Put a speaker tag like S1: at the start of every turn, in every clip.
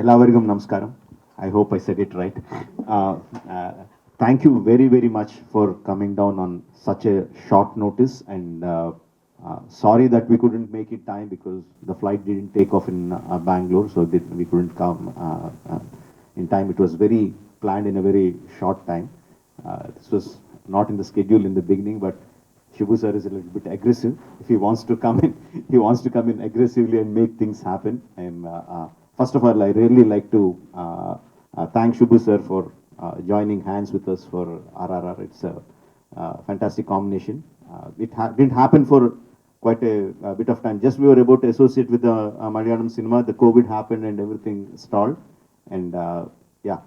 S1: Elavarigam Namaskaram. I hope I said it right. Uh, uh, Thank you very, very much for coming down on such a short notice. And sorry that we couldn't make it time because the flight didn't take off in Bangalore, so we couldn't come in time. It was very planned in a very short time. This was not in the schedule in the beginning, but Shibu sir is a little bit aggressive. If he wants to come in, he wants to come in aggressively and make things happen. First of all, I really like to thank Shibu sir for joining hands with us for RRR. It's a fantastic combination. Didn't happen for quite a bit of time. Just we were about to associate with the Malayalam cinema. The COVID happened and everything stalled. And yeah.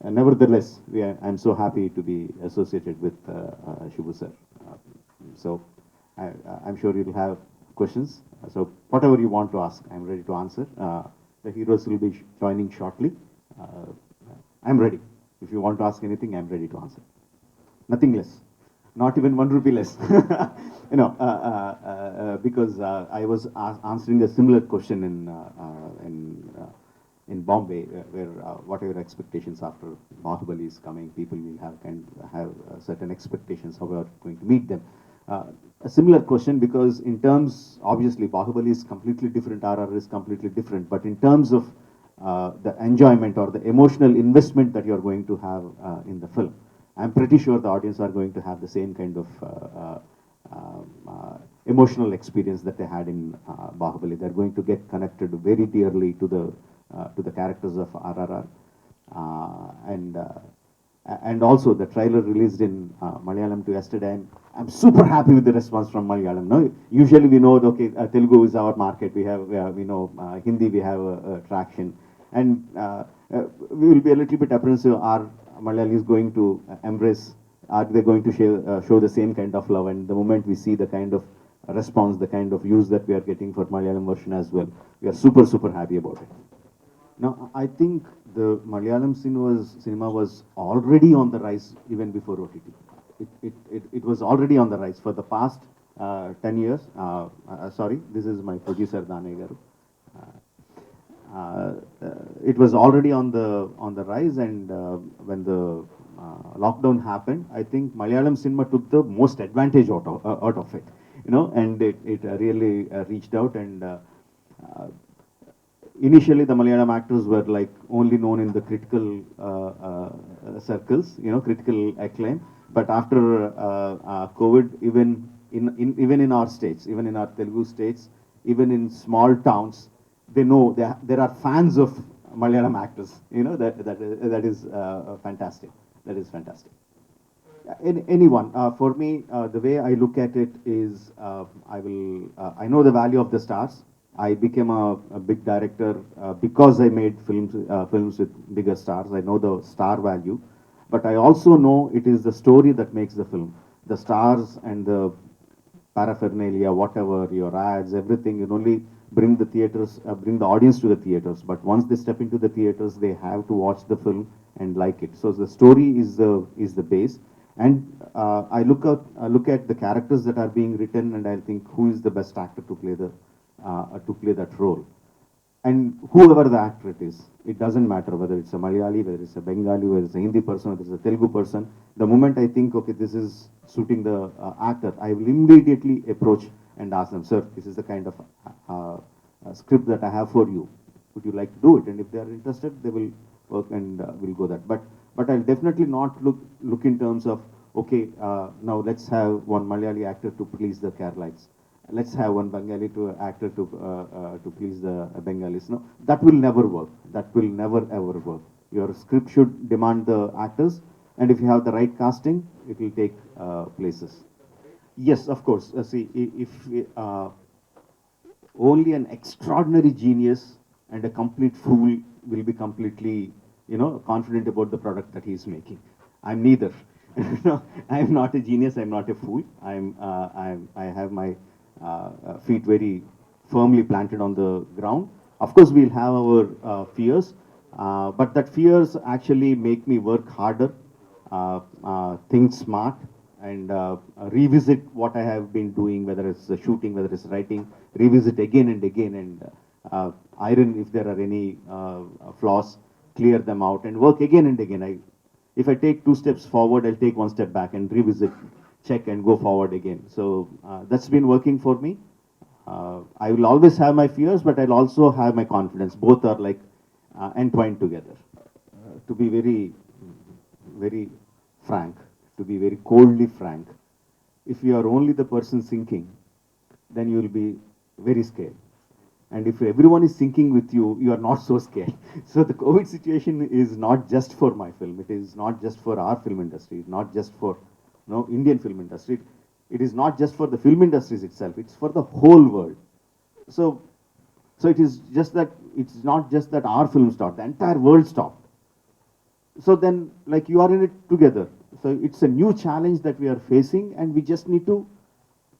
S1: Nevertheless, I'm so happy to be associated with Shibu sir. So I'm sure you'll have questions. So whatever you want to ask, I'm ready to answer. The heroes will be joining shortly. Uh, I'm ready. If you want to ask anything, I'm ready to answer. Nothing less. Not even 1 rupee less. Because I was answering a similar question in Bombay, where what are your expectations after Bahubali is coming? People will have certain expectations how we are going to meet them. A similar question, because in terms, obviously, Bahubali is completely different, RR is completely different, but in terms of the enjoyment or the emotional investment that you're going to have in the film, I'm pretty sure the audience are going to have the same kind of emotional experience that they had in Bahubali. They're going to get connected very dearly to the characters of RRR, and also the trailer released in Malayalam to yesterday. I'm super happy with the response from Malayalam. No, usually we know okay, Telugu is our market. We know Hindi we have traction, and we will be a little bit apprehensive. Are Malayalis going to embrace? Are they going to show the same kind of love? And the moment we see the kind of response, the kind of use that we are getting for Malayalam version as well, we are super happy about it. Now, I think the Malayalam cinema was already on the rise even before OTT. It was already on the rise for the past 10 years. Sorry, this is my producer, Dane Garu. It was already on the rise, and when the lockdown happened, I think Malayalam cinema took the most advantage out of it, and it really reached out. And initially, the Malayalam actors were like only known in the critical circles, critical acclaim. But after COVID, even in our states, even in our Telugu states, even in small towns, they know there are fans of Malayalam actors. That is fantastic. That is fantastic. Anyone, for me, the way I look at it is, I know the value of the stars. I became a big director because I made films with bigger stars. I know the star value, but I also know it is the story that makes the film. The stars and the paraphernalia, whatever, your ads, everything, you only bring the audience to the theaters. But once they step into the theaters, they have to watch the film and like it. So the story is the base. And I look at the characters that are being written, and I think who is the best actor to play that role. And whoever the actor it is, it doesn't matter whether it's a Malayali, whether it's a Bengali, whether it's a Hindi person, whether it's a Telugu person. The moment I think, okay, this is suiting the actor, I will immediately approach and ask them, sir, this is the kind of script that I have for you. Would you like to do it? And if they are interested, they will work and will go that. But I'll definitely not look in terms of, okay, now let's have one Malayali actor to please the Keralites. Let's have one Bengali actor to please the Bengalis. No, that will never work. That will never ever work. Your script should demand the actors, and if you have the right casting, it will take places. Yes, of course. See, if only an extraordinary genius and a complete fool will be completely, confident about the product that he is making. I'm neither. No, I'm not a genius. I'm not a fool. I have my feet very firmly planted on the ground. Of course, we'll have our fears, but that fears actually make me work harder, think smart, and revisit what I have been doing, whether it's shooting, whether it's writing, revisit again and again, and iron if there are any flaws, clear them out, and work again and again. If I take 2 steps forward, I'll take 1 step back and revisit, check, and go forward again. So that's been working for me. I will always have my fears, but I'll also have my confidence. Both are like entwined together. To be very, very frank, to be very coldly frank, if you are only the person thinking, then you will be very scared. And if everyone is thinking with you, you are not so scared. So the COVID situation is not just for my film. It is not just for our film industry. Not just for Indian film industry. It is not just for the film industries itself. It's for the whole world. So, so it is just that it's not just that our film stopped. The entire world stopped. So then, like, you are in it together. So it's a new challenge that we are facing, and we just need to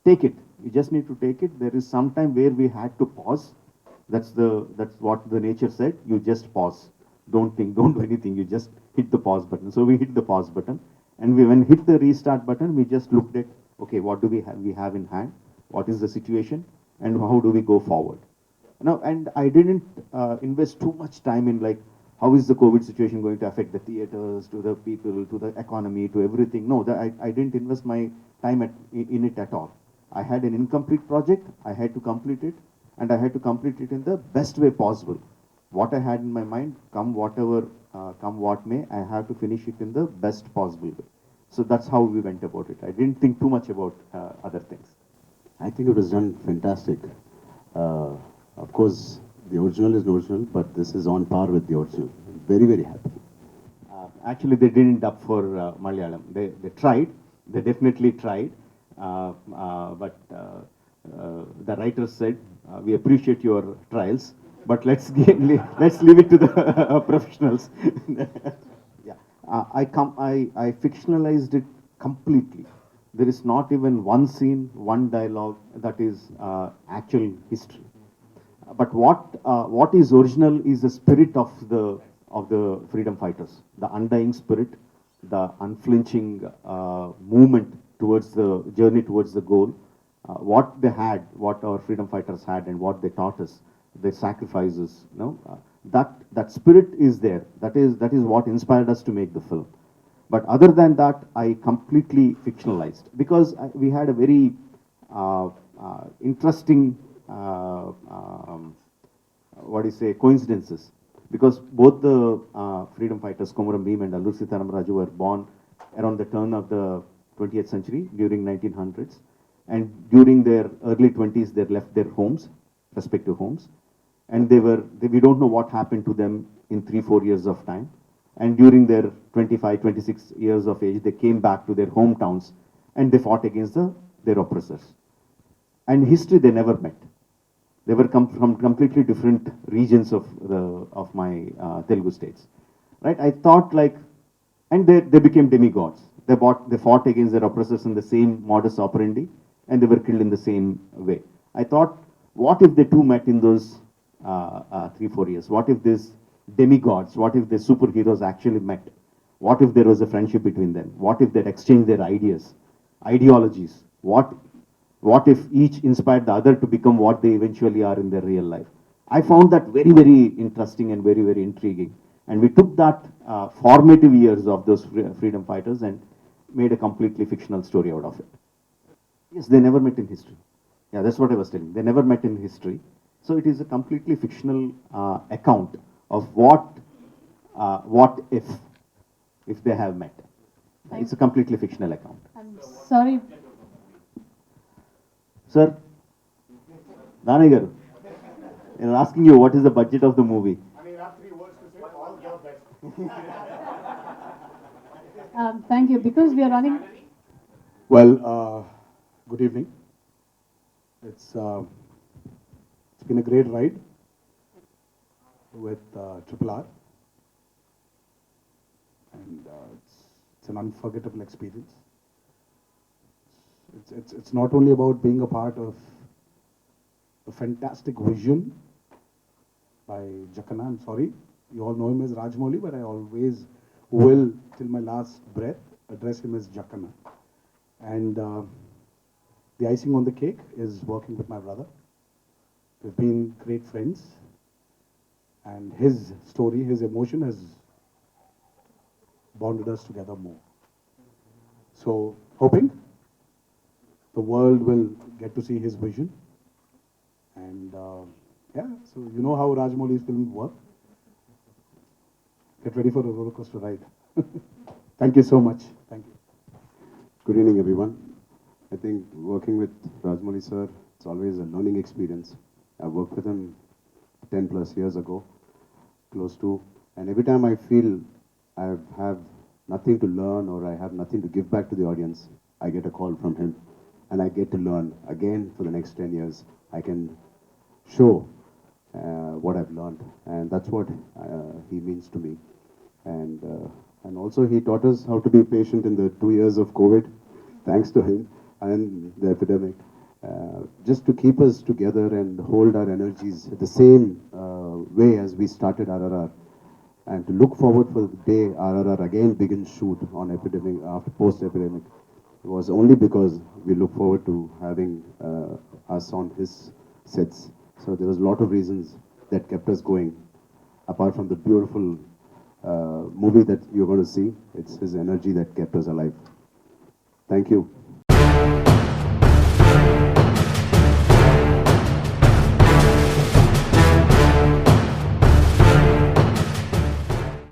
S1: take it. We just need to take it. There is some time where we had to pause. That's what the nature said. You just pause. Don't think. Don't do anything. You just hit the pause button. So we hit the pause button, and when hit the restart button, we just looked at, okay, what do we have? We have in hand. What is the situation, and how do we go forward? Now, and I didn't invest too much time in like how is the COVID situation going to affect the theaters, to the people, to the economy, to everything. No, I didn't invest my time in it at all. I had an incomplete project. I had to complete it, and I had to complete it in the best way possible. What I had in my mind, come what may, I have to finish it in the best possible way. So that's how we went about it. I didn't think too much about other things.
S2: I think it was done fantastic. Uh, of course, the original is the original, but this is on par with the original. Very, very happy.
S1: Actually, they didn't dub for Malayalam. They tried. They definitely tried. But the writers said, "We appreciate your trials, but let's leave it to the professionals." Yeah, I fictionalized it completely. There is not even one scene, one dialogue that is actual history. But what is original is the spirit of the freedom fighters, the undying spirit, the unflinching movement towards the journey towards the goal. What they had, what our freedom fighters had, and what they taught us, their sacrifices. That spirit is there. That is what inspired us to make the film. But other than that, I completely fictionalized because we had a very interesting, what do you say, coincidences. Because both the freedom fighters, Komuram Bhim and Allur Sitaram were born around the turn of the 20th century during 1900s. And during their early 20s, they left their homes, respective homes. And we don't know what happened to them in 3-4 years of time. And during their 25, 26 years of age, they came back to their hometowns and they fought against their oppressors. And history, they never met. They were from completely different regions of my Telugu states, right? I thought like, and they became demigods. They fought against their oppressors in the same modus operandi, and they were killed in the same way. I thought, what if they two met in those 3-4 years? What if these demigods, what if the superheroes actually met? What if there was a friendship between them? What if they exchanged their ideas, ideologies? What if each inspired the other to become what they eventually are in their real life? I found that very, very interesting and very, very intriguing. And we took that formative years of those freedom fighters and made a completely fictional story out of it. Yes, they never met in history. Yeah, that's what I was telling. They never met in history. So it is a completely fictional account of what if they have met. It's a completely fictional account.
S3: I'm sorry.
S1: Sir, Danay garu, I'm asking you what is the budget of the movie?
S3: Thank you. Because we are running.
S4: Well, good evening. It's been a great ride with Triple R, and it's an unforgettable experience. It's not only about being a part of a fantastic vision by Jackana. I'm sorry, you all know him as Rajmouli, but I always will, till my last breath, address him as Jackana. And the icing on the cake is working with my brother. We've been great friends. And his story, his emotion has bonded us together more. So, hoping the world will get to see his vision. And yeah, so you know how Rajmouli's films work. Get ready for a roller coaster ride. Thank you so much. Thank you.
S2: Good evening, everyone. I think working with Rajmouli sir, it's always a learning experience. I worked with him 10 plus years ago, close to, and every time I feel I have nothing to learn or I have nothing to give back to the audience, I get a call from him and I get to learn again for the next 10 years. I can show what I've learned, and that's what he means to me. And also he taught us how to be patient in the 2 years of COVID, thanks to him and the epidemic, just to keep us together and hold our energies the same way as we started RRR, and to look forward for the day RRR again begins shoot on epidemic after post-epidemic. It was only because we look forward to having us on his sets. So there was a lot of reasons that kept us going, apart from the beautiful movie that you're going to see. It's his energy that kept us alive. Thank you.